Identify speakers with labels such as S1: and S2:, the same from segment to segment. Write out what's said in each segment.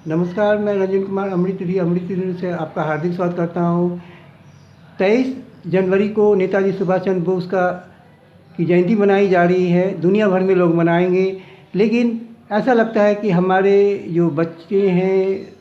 S1: नमस्कार, मैं रंजन कुमार अमृत से आपका हार्दिक स्वागत करता हूँ। 23 जनवरी को नेताजी सुभाष चंद्र बोस की जयंती मनाई जा रही है। दुनिया भर में लोग मनाएंगे, लेकिन ऐसा लगता है कि हमारे जो बच्चे हैं,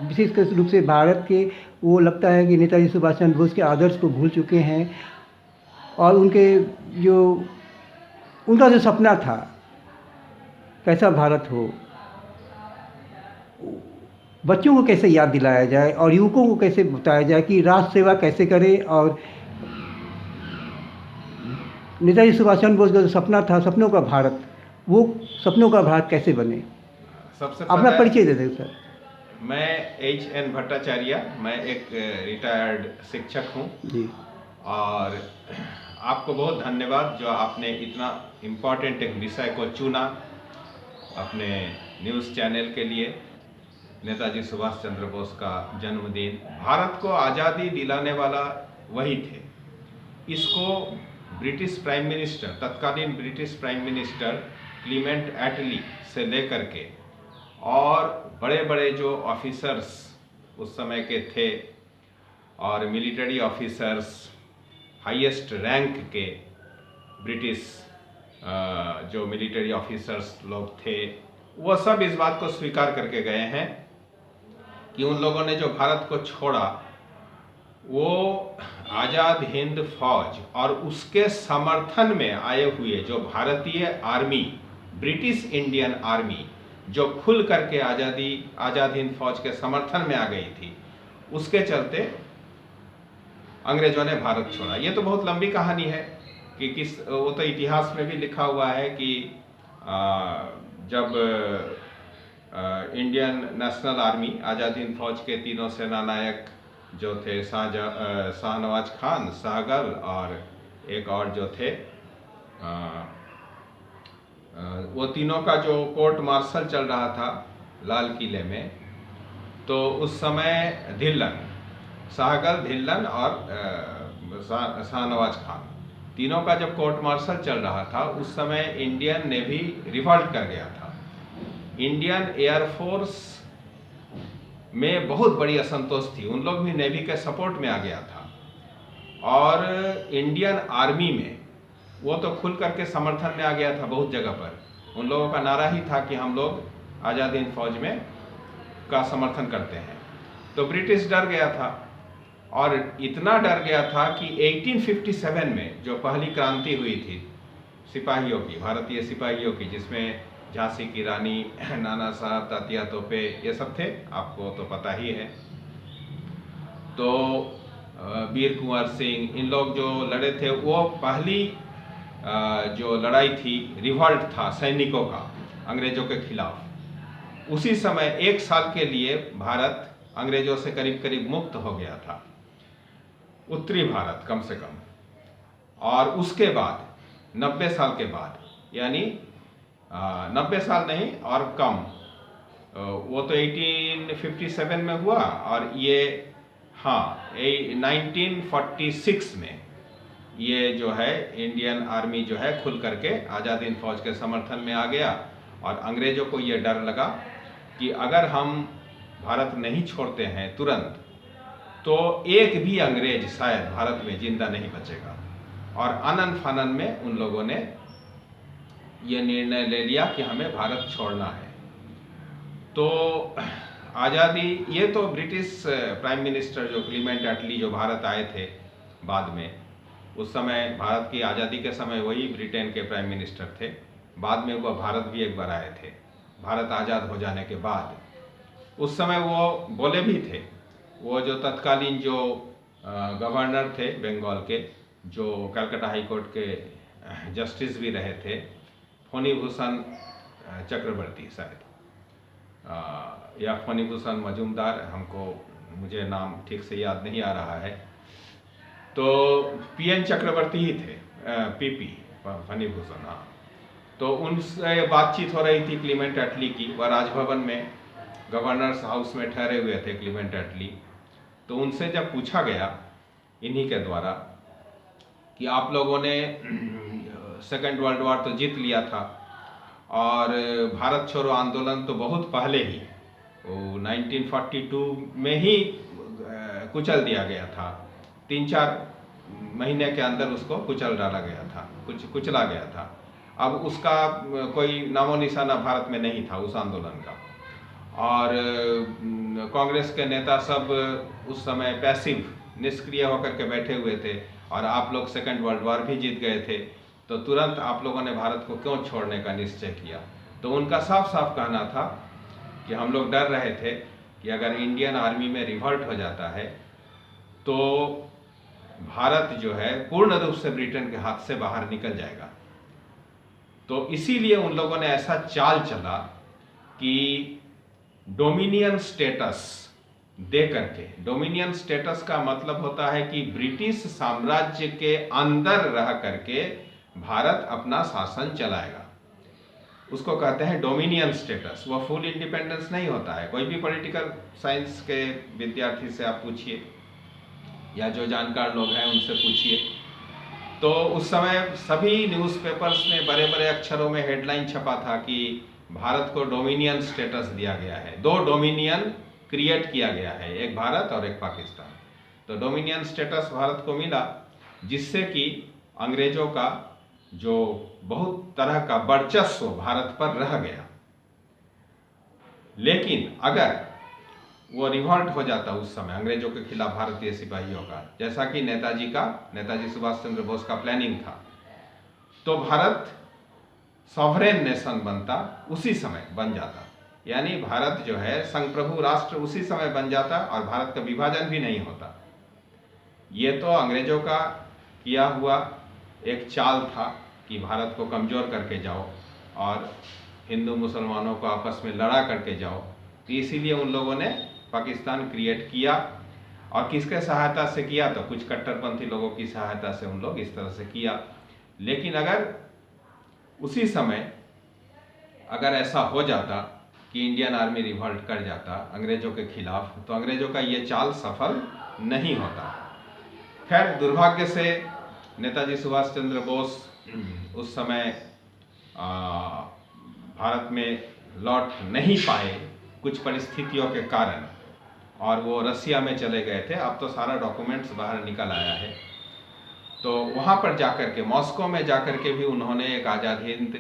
S1: विशेष रूप से भारत के, वो लगता है कि नेताजी सुभाष चंद्र बोस के आदर्श को भूल चुके हैं और जो उनका जो सपना था, कैसा भारत हो, बच्चों को कैसे याद दिलाया जाए और युवकों को कैसे बताया जाए कि राष्ट्र सेवा कैसे करें और नेताजी सुभाष चंद्र बोस का जो सपना था, सपनों का भारत, वो सपनों का भारत कैसे बने।
S2: सबसे
S1: अपना परिचय दे दें सर।
S2: मैं HN भट्टाचार्य, मैं एक रिटायर्ड शिक्षक हूँ
S1: जी।
S2: और आपको बहुत धन्यवाद जो आपने इतना इम्पोर्टेंट एक विषय को चुना अपने न्यूज़ चैनल के लिए। नेताजी सुभाष चंद्र बोस का जन्मदिन, भारत को आज़ादी दिलाने वाला वही थे। इसको ब्रिटिश प्राइम मिनिस्टर, तत्कालीन ब्रिटिश प्राइम मिनिस्टर क्लीमेंट एटली से लेकर के और बड़े बड़े जो ऑफिसर्स उस समय के थे और मिलिट्री ऑफिसर्स, हाईएस्ट रैंक के ब्रिटिश जो मिलिट्री ऑफिसर्स लोग थे, वो सब इस बात को स्वीकार करके गए हैं कि उन लोगों ने जो भारत को छोड़ा वो आज़ाद हिंद फौज और उसके समर्थन में आए हुए जो भारतीय आर्मी, ब्रिटिश इंडियन आर्मी, जो खुल करके आज़ाद हिंद फौज के समर्थन में आ गई थी, उसके चलते अंग्रेजों ने भारत छोड़ा। ये तो बहुत लंबी कहानी है कि वो तो इतिहास में भी लिखा हुआ है कि जब Indian national army, Azad Hind फौज के तीनों सेनानायक जो थे, शाहनवाज खान, सहगल और एक और जो थे, वो तीनों का जो कोर्ट मार्शल चल रहा था लाल किले में, तो उस समय सहगल, धिल्लन और शाहनवाज खान, तीनों का जब कोर्ट मार्शल चल रहा था, उस समय इंडियन नेवी रिवॉल्ट कर गया था। इंडियन एयरफोर्स में बहुत बड़ी असंतोष थी, उन लोग भी नेवी के सपोर्ट में आ गया था और इंडियन आर्मी में वो तो खुल करके समर्थन में आ गया था। बहुत जगह पर उन लोगों का नारा ही था कि हम लोग आज़ाद हिंद फौज में का समर्थन करते हैं। तो ब्रिटिश डर गया था और इतना डर गया था कि 1857 में जो पहली क्रांति हुई थी सिपाहियों की, भारतीय सिपाहियों की, जिसमें झांसी की रानी, नाना साहब, तात्या तोपे, ये सब थे, आपको तो पता ही है। तो वीर कुंवर सिंह, इन लोग जो लड़े थे, वो पहली जो लड़ाई थी, रिवॉल्ट था सैनिकों का अंग्रेजों के खिलाफ। उसी समय 1 साल के लिए भारत अंग्रेजों से करीब करीब मुक्त हो गया था, उत्तरी भारत कम से कम। और उसके बाद 90 साल के बाद, यानी 90 साल नहीं और कम, वो तो 1857 में हुआ और ये 1946 में ये जो है इंडियन आर्मी जो है खुल करके आज़ाद हिंद फौज के समर्थन में आ गया और अंग्रेजों को ये डर लगा कि अगर हम भारत नहीं छोड़ते हैं तुरंत, तो एक भी अंग्रेज शायद भारत में जिंदा नहीं बचेगा। और आनन फानन में उन लोगों ने ये निर्णय ले लिया कि हमें भारत छोड़ना है। तो आज़ादी, ये तो ब्रिटिश प्राइम मिनिस्टर जो क्लीमेंट एटली जो भारत आए थे बाद में, उस समय भारत की आज़ादी के समय वही ब्रिटेन के प्राइम मिनिस्टर थे। बाद में वह भारत भी एक बार आए थे, भारत आज़ाद हो जाने के बाद। उस समय वो बोले भी थे, वो जो तत्कालीन जो गवर्नर थे बंगाल के, जो कलकत्ता हाई कोर्ट के जस्टिस भी रहे थे, फणिभूषण चक्रवर्ती शायद, या फणिभूषण मजूमदार, मुझे नाम ठीक से याद नहीं आ रहा है। तो PN चक्रवर्ती ही थे, PP फणिभूषण। हाँ, तो उनसे बातचीत हो रही थी क्लीमेंट एटली की, वह राजभवन में गवर्नर्स हाउस में ठहरे हुए थे क्लीमेंट एटली। तो उनसे जब पूछा गया इन्हीं के द्वारा कि आप लोगों ने सेकेंड वर्ल्ड वॉर तो जीत लिया था और भारत छोड़ो आंदोलन तो बहुत पहले ही वो 1942 में ही कुचल दिया गया था। 3-4 महीने के अंदर उसको कुचल डाला गया था, कुचला गया था। अब उसका कोई नामो निशाना भारत में नहीं था उस आंदोलन का। और कांग्रेस के नेता सब उस समय पैसिव, निष्क्रिय होकर के बैठे हुए थे, और आप लोग सेकेंड वर्ल्ड वॉर भी जीत गए थे, तो तुरंत आप लोगों ने भारत को क्यों छोड़ने का निश्चय किया। तो उनका साफ साफ कहना था कि हम लोग डर रहे थे कि अगर इंडियन आर्मी में रिवॉल्ट हो जाता है तो भारत जो है पूर्ण रूप से ब्रिटेन के हाथ से बाहर निकल जाएगा। तो इसीलिए उन लोगों ने ऐसा चाल चला कि डोमिनियन स्टेटस दे करके, डोमिनियन स्टेटस का मतलब होता है कि ब्रिटिश साम्राज्य के अंदर रह करके भारत अपना शासन चलाएगा, उसको कहते हैं डोमिनियन स्टेटस। वो फुल इंडिपेंडेंस नहीं होता है। कोई भी पॉलिटिकल साइंस के विद्यार्थी से आप पूछिए या जो जानकार लोग हैं उनसे पूछिए, तो उस समय सभी न्यूज़पेपर्स में बड़े बड़े अक्षरों में हेडलाइन छपा था कि भारत को डोमिनियन स्टेटस दिया गया है, 2 डोमिनियन क्रिएट किया गया है, एक भारत और एक पाकिस्तान। तो डोमिनियन स्टेटस भारत को मिला, जिससे कि अंग्रेजों का जो बहुत तरह का वर्चस्व भारत पर रह गया। लेकिन अगर वो रिवॉल्ट हो जाता उस समय अंग्रेजों के खिलाफ भारतीय सिपाहियों का, जैसा कि नेताजी सुभाष चंद्र बोस का प्लानिंग था, तो भारत सॉवरेन नेशन बनता, उसी समय बन जाता। यानी भारत जो है संप्रभु राष्ट्र उसी समय बन जाता और भारत का विभाजन भी नहीं होता। ये तो अंग्रेजों का किया हुआ एक चाल था कि भारत को कमज़ोर करके जाओ और हिंदू मुसलमानों को आपस में लड़ा करके जाओ। तो इसीलिए उन लोगों ने पाकिस्तान क्रिएट किया, और किसके सहायता से किया, तो कुछ कट्टरपंथी लोगों की सहायता से उन लोग इस तरह से किया। लेकिन अगर उसी समय अगर ऐसा हो जाता कि इंडियन आर्मी रिवॉल्ट कर जाता अंग्रेजों के खिलाफ, तो अंग्रेजों का ये चाल सफल नहीं होता। खैर, दुर्भाग्य से नेताजी सुभाष चंद्र बोस उस समय भारत में लौट नहीं पाए कुछ परिस्थितियों के कारण, और वो रसिया में चले गए थे। अब तो सारा डॉक्यूमेंट्स बाहर निकल आया है। तो वहाँ पर जाकर के, मॉस्को में जाकर के भी उन्होंने एक आज़ाद हिंद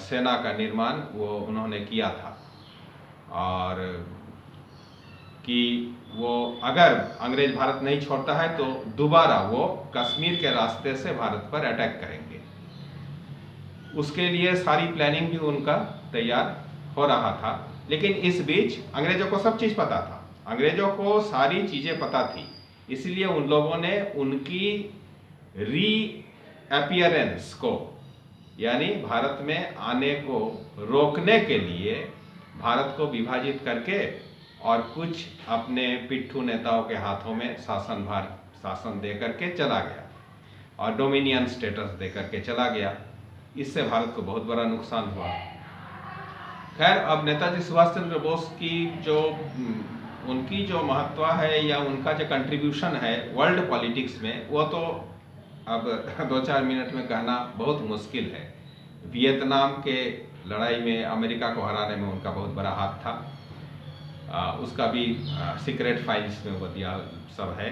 S2: सेना का निर्माण वो उन्होंने किया था, और कि वो अगर अंग्रेज भारत नहीं छोड़ता है तो दोबारा वो कश्मीर के रास्ते से भारत पर अटैक करेंगे। उसके लिए सारी प्लानिंग भी उनका तैयार हो रहा था। लेकिन इस बीच अंग्रेजों को सब चीज़ पता था, अंग्रेजों को सारी चीज़ें पता थी, इसलिए उन लोगों ने उनकी रीअपियरेंस को, यानी भारत में आने को रोकने के लिए भारत को विभाजित करके और कुछ अपने पिट्ठू नेताओं के हाथों में शासन दे करके चला गया, और डोमिनियन स्टेटस दे करके चला गया। इससे भारत को बहुत बड़ा नुकसान हुआ। खैर, अब नेताजी सुभाष चंद्र बोस की जो उनकी जो महत्व है या उनका जो कंट्रीब्यूशन है वर्ल्ड पॉलिटिक्स में, वो तो अब 2-4 मिनट में कहना बहुत मुश्किल है। वियतनाम के लड़ाई में अमेरिका को हराने में उनका बहुत बड़ा हाथ था। उसका भी सीक्रेट फाइल्स में वो दिया सब है,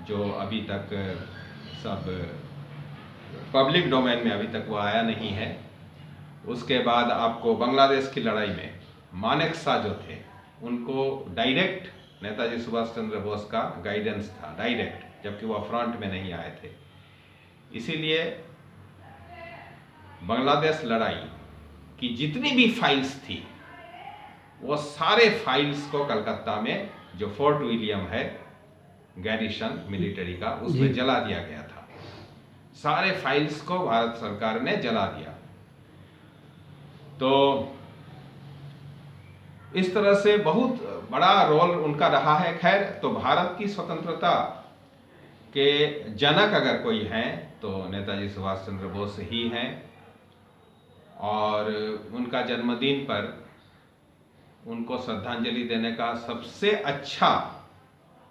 S2: जो अभी तक सब पब्लिक डोमेन में अभी तक वो आया नहीं है। उसके बाद आपको बांग्लादेश की लड़ाई में मानेकशॉ जो थे, उनको डायरेक्ट नेताजी सुभाष चंद्र बोस का गाइडेंस था, डायरेक्ट, जबकि वो फ्रंट में नहीं आए थे। इसीलिए बांग्लादेश लड़ाई की जितनी भी फाइल्स थी, वो सारे फाइल्स को कलकत्ता में जो फोर्ट विलियम है गैरिसन मिलिट्री का, उसमें जला दिया गया था। सारे फाइल्स को भारत सरकार ने जला दिया। तो इस तरह से बहुत बड़ा रोल उनका रहा है। खैर, तो भारत की स्वतंत्रता के जनक अगर कोई हैं तो नेताजी सुभाष चंद्र बोस ही हैं, और उनका जन्मदिन पर उनको श्रद्धांजलि देने का सबसे अच्छा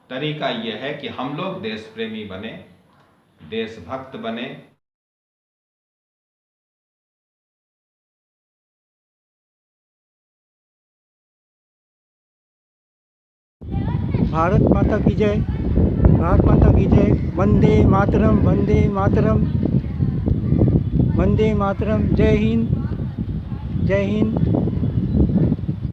S2: तरीका यह है कि हम लोग देश प्रेमी बने, देशभक्त बने,
S1: भारत माता की जय, भारत माता की जय। वंदे मातरम, वंदे मातरम, वंदे मातरम। जय हिंद, जय हिंद।